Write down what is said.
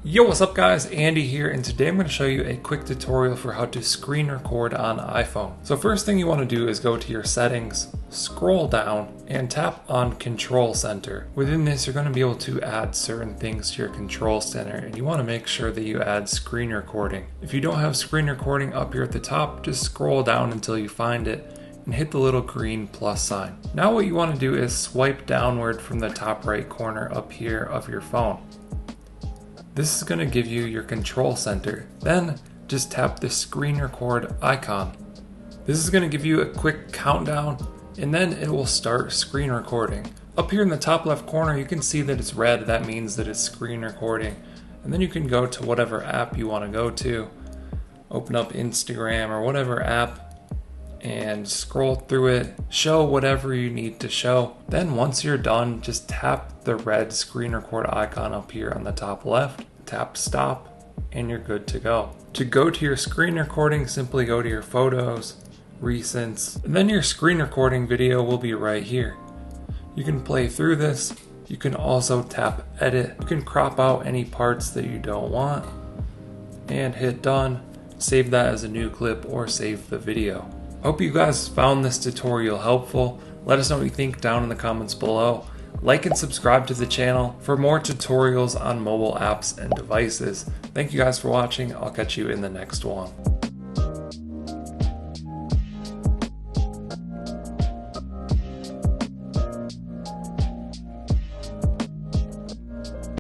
Yo, what's up guys? Andy here, and today I'm going to show you a quick tutorial for how to screen record on iPhone. So first thing you want to do is go to your settings, scroll down, and tap on Control Center. Within this, you're going to be able to add certain things to your control center, and you want to make sure that you add screen recording. If you don't have screen recording up here at the top, just scroll down until you find it and hit the little green plus sign. Now what you want to do is swipe downward from the top right corner up here of your phone. This is going to give you your control center. Then just tap the screen record icon. This is going to give you a quick countdown, and then it will start screen recording. Up here in the top left corner you can see that it's red. That means that it's screen recording. And then you can go to whatever app you want to go to. Open up Instagram or whatever app and scroll through it, show whatever you need to show. Then once you're done, just tap the red screen record icon up here on the top left, tap stop, and you're good to go. To go to your screen recording, simply go to your photos, recents, and then your screen recording video will be right here. You can play through this. You can also tap edit. You can crop out any parts that you don't want and hit done. Save that as a new clip or save the video. Hope you guys found this tutorial helpful. Let us know what you think down in the comments below. Like and subscribe to the channel for more tutorials on mobile apps and devices. Thank you guys for watching. I'll catch you in the next one.